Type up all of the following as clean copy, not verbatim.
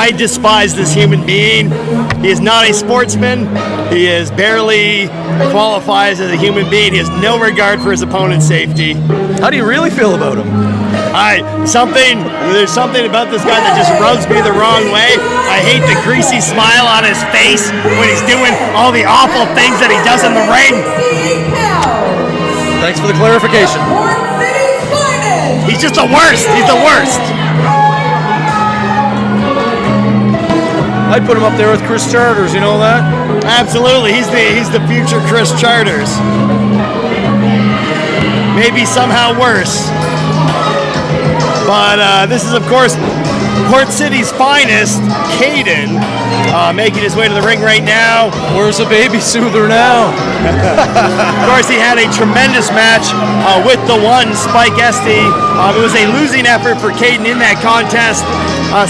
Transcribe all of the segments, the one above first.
I despise this human being. He is not a sportsman. He is barely qualifies as a human being. He has no regard for his opponent's safety. How do you really feel about him? There's something about this guy that just rubs me the wrong way. I hate the greasy smile on his face when he's doing all the awful things that he does in the ring. Thanks for the clarification. He's just the worst. He's the worst. I'd put him up there with Chris Charters, you know that? Absolutely. He's the future Chris Charters. Maybe somehow worse. But this is, of course, Port City's finest, Kayden, making his way to the ring right now. Where's the baby soother now? Of course, he had a tremendous match with the one, Spike Esty. It was a losing effort for Kayden in that contest.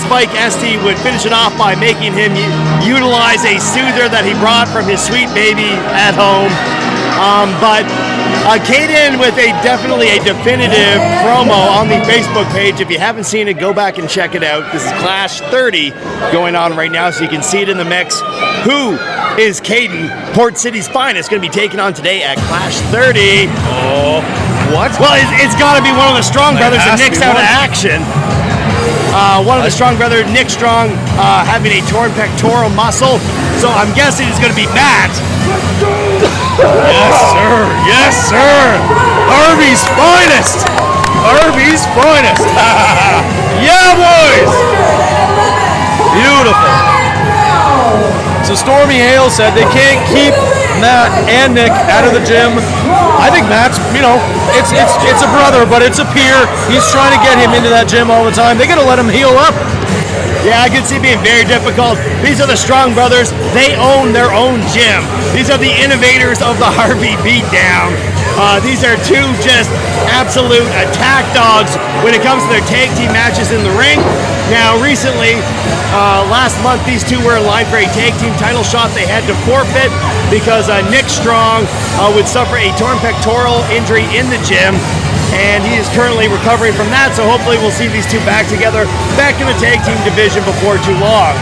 Spike Esty would finish it off by making him utilize a soother that he brought from his sweet baby at home. But Kayden with definitely a definitive promo on the Facebook page. If you haven't seen it, go back and check it out. This is Clash 30 going on right now, so you can see it in the mix. Who is Kayden, Port City's finest, going to be taking on today at Clash 30? Oh, what? Well, it's got to be one of the Strong brothers that Nick's out of action. One of the Strong brothers, Nick Strong, having a torn pectoral muscle. So I'm guessing it's going to be Matt. Yes, sir. Yes, sir. Harvey's finest. Harvey's finest. Yeah, boys. Beautiful. So Stormy Hale said they can't keep Matt and Nick out of the gym. I think Matt's, it's a brother, but it's a peer. He's trying to get him into that gym all the time. They got to let him heal up. Yeah, I can see it being very difficult. These are the Strong brothers. They own their own gym. These are the innovators of the Harvey Beatdown. These are two just absolute attack dogs when it comes to their tag team matches in the ring. Now, recently, last month, these two were in line for a tag team title shot. They had to forfeit because Nick Strong would suffer a torn pectoral injury in the gym. And he is currently recovering from that, so hopefully we'll see these two back together, back in the tag team division before too long.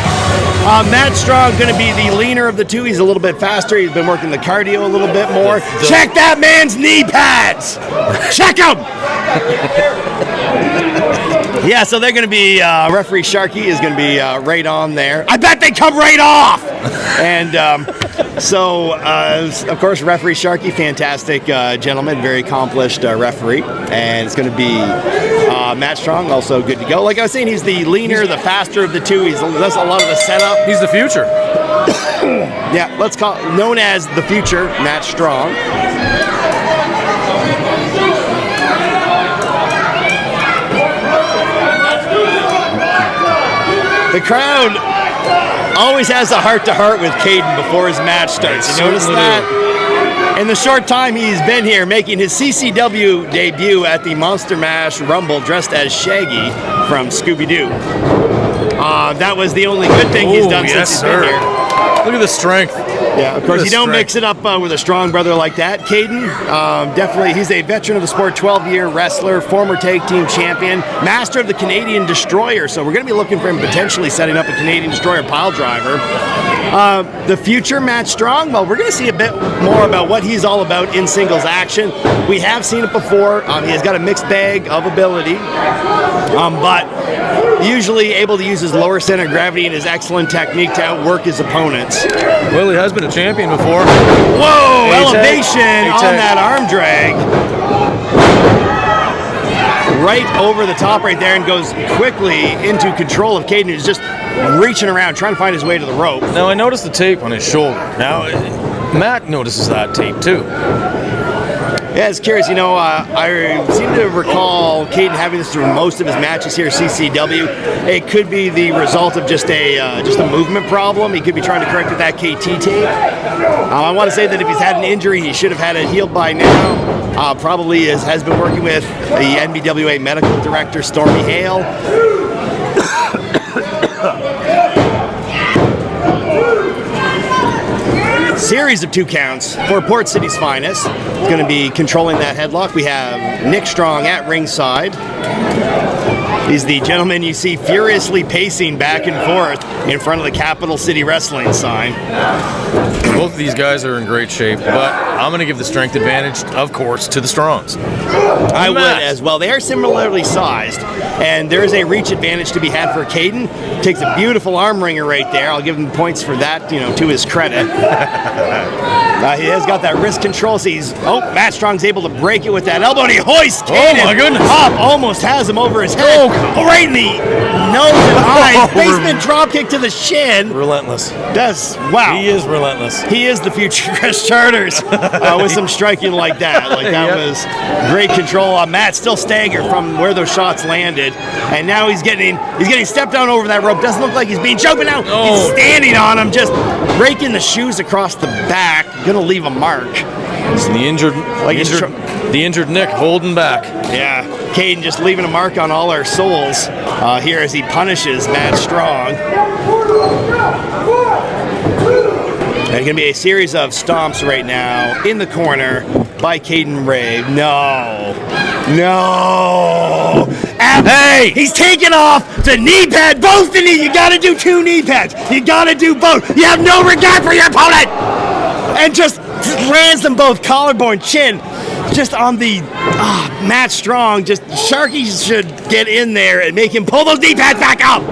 Matt Strong going to be the leaner of the two. He's a little bit faster. He's been working the cardio a little bit more. Check that man's knee pads! Check him! Yeah, so they're going to be, referee Sharky is going to be right on there. I bet they come right off! And of course, referee Sharky, fantastic gentleman, very accomplished referee. And it's going to be Matt Strong, also good to go. Like I was saying, he's the leaner, the faster of the two. He does a lot of the setup. He's the future. Yeah, let's call it, known as the future, Matt Strong. The crowd always has a heart-to-heart with Kayden before his match starts. You notice that? In the short time he's been here, making his CCW debut at the Monster Mash Rumble dressed as Shaggy from Scooby-Doo. That was the only good thing he's done since he's been here. Look at the strength. Yeah, of course, you don't mix it up with a Strong brother like that. Kayden, definitely, he's a veteran of the sport, 12-year wrestler, former tag team champion, master of the Canadian Destroyer. So we're going to be looking for him potentially setting up a Canadian Destroyer pile driver. The future Matt Strong, well, we're going to see a bit more about what he's all about in singles action. We have seen it before. He has got a mixed bag of ability, but usually able to use his lower center of gravity and his excellent technique to outwork his opponents. Well, he has been a champion before. Whoa, elevation on that arm drag. Right over the top right there and goes quickly into control of Kayden, who's just reaching around, trying to find his way to the rope. Now, I noticed the tape on his shoulder. Now, Matt notices that tape, too. Yeah, it's curious. I seem to recall Kayden having this through most of his matches here at CCW. It could be the result of just a movement problem. He could be trying to correct with that KT tape. I want to say that if he's had an injury, he should have had it healed by now. Probably has been working with the NBWA medical director, Stormy Hale. Series of 2 counts for Port City's finest. He's going to be controlling that headlock. We have Nick Strong at ringside. He's the gentleman you see furiously pacing back and forth in front of the Capital City Wrestling sign. Both of these guys are in great shape, but I'm going to give the strength advantage, of course, to the Strongs. I would as well. They are similarly sized, and there is a reach advantage to be had for Kayden. Takes a beautiful arm wringer right there. I'll give him points for that, to his credit. He has got that wrist control. So Matt Strong's able to break it with that elbow, and he hoists Kayden. Oh my goodness! Up, almost has him over his head. Right in the nose and eyes. Basement dropkick to the shin. Relentless. Wow. He is relentless. He is the future Chris Charters with some striking like that. That was great control. Matt still staggered from where those shots landed, and now he's getting stepped down over that rope. Doesn't look like he's being choked, but now he's standing on him, just breaking the shoes across the back. Gonna leave a mark. It's the injured Nick holding back. Yeah, Kayden just leaving a mark on all our souls here as he punishes Matt Strong. There's going to be a series of stomps right now in the corner by Kayden Rave. No. Hey! He's taking off the knee pad, both the knee. You got to do 2 knee pads. You got to do both. You have no regard for your opponent. And just lands them both collarbone, chin, just on the Matt Strong. Just Sharky should get in there and make him pull those knee pads back up.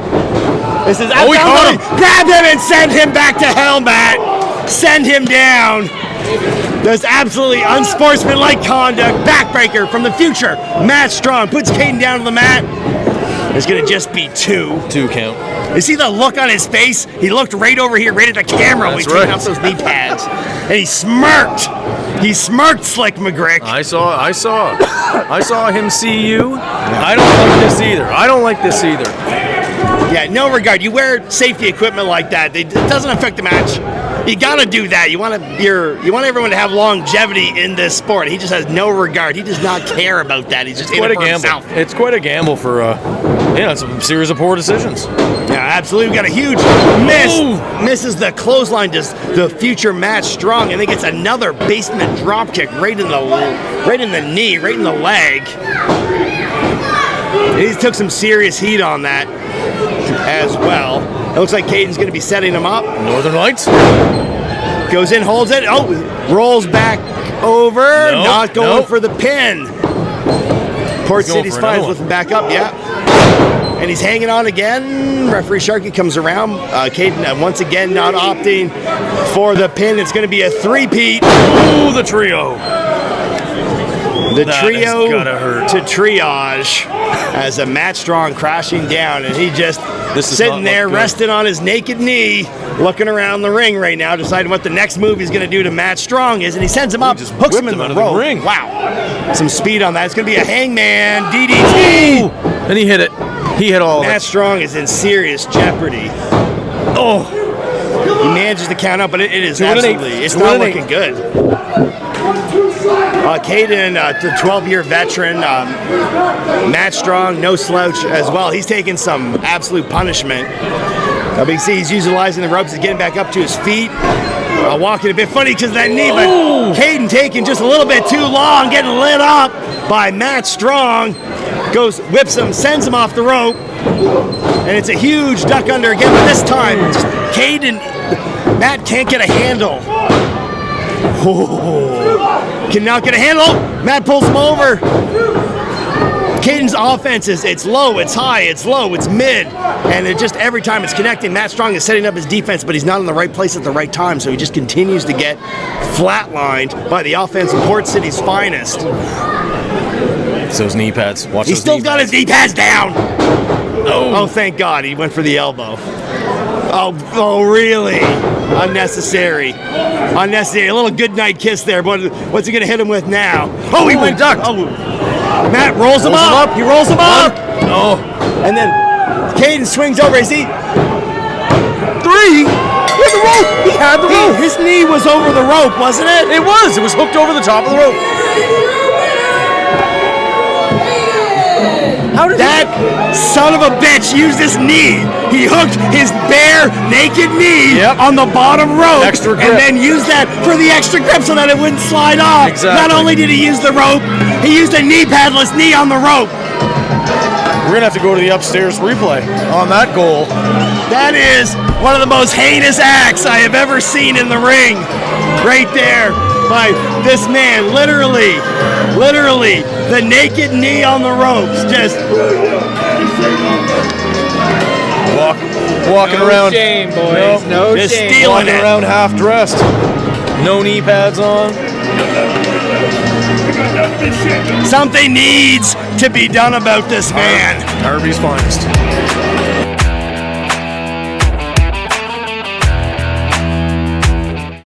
This is grab him and send him back to hell, Matt. Send him down. Does absolutely unsportsmanlike conduct. Backbreaker from the future. Matt Strong puts Kayden down to the mat. There's going to just be 2. 2 count. You see the look on his face? He looked right over here, right at the camera when he took off those knee pads. And he smirked. He smirked, Slick McGrick. I saw him see you. Yeah. I don't like this either. Yeah, no regard. You wear safety equipment like that. It doesn't affect the match. You gotta do that. You want everyone to have longevity in this sport. He just has no regard. He does not care about that. He's just in it for himself. It's quite a gamble for it's a series of poor decisions. Yeah, absolutely. We got a huge miss. Misses the clothesline, just the future Matt Strong, and then gets another basement drop kick right in the knee, right in the leg. He took some serious heat on that as well. It looks like Kayden's going to be setting him up. Northern Lights. Goes in, holds it. Rolls back over. Not going for the pin. Port City's Finest lifting back up, yeah. And he's hanging on again. Referee Sharky comes around. Kayden once again not opting for the pin. It's going to be a 3-peat. Ooh, the trio. The trio to triage as a Matt Strong crashing down, and he just sitting there resting on his naked knee, looking around the ring right now, deciding what the next move he's going to do to Matt Strong is, and he sends him up, hooks him in the rope. Ring. Wow, some speed on that. It's going to be a hangman DDT. Ooh. And he hit it. He hit all of it. Matt Strong is in serious jeopardy. He manages to count up, but it is absolutely, it's not looking good. Kayden, the 12-year veteran, Matt Strong, no slouch as well. He's taking some absolute punishment. You can see he's utilizing the ropes. He's getting back up to his feet. Walking a bit funny because of that knee, but Kayden taking just a little bit too long, getting lit up by Matt Strong. Whips him, sends him off the rope, and it's a huge duck under again, but this time, Matt can't get a handle. Cannot get a handle. Matt pulls him over. Kayden's offense it's low, it's high, it's low, it's mid, and it just every time it's connecting. Matt Strong is setting up his defense, but he's not in the right place at the right time, so he just continues to get flatlined by the offense of Port City's finest. It's those knee pads. Watch He's still got his knee pads down. Oh, thank God, he went for the elbow. Oh, really? Unnecessary. A little goodnight kiss there, but what's he going to hit him with now? Oh, he went ducked. Matt rolls him up. He rolls him up. And then Kayden swings over. Is he? 3? He had the rope. He had the rope. His knee was over the rope, wasn't it? It was. It was hooked over the top of the rope. How did that son of a bitch use his knee? He hooked his bare, naked knee on the bottom rope, extra grip, and then used that for the extra grip so that it wouldn't slide off. Exactly. Not only did he use the rope, he used a knee padless knee on the rope. We're going to have to go to the upstairs replay on that goal. That is one of the most heinous acts I have ever seen in the ring. Right there by this man, literally, the naked knee on the ropes, just walking around. Shame, boys. No just shame. stealing Walking it. around half dressed. No knee pads on. Something needs to be done about this man. Harvey's finest.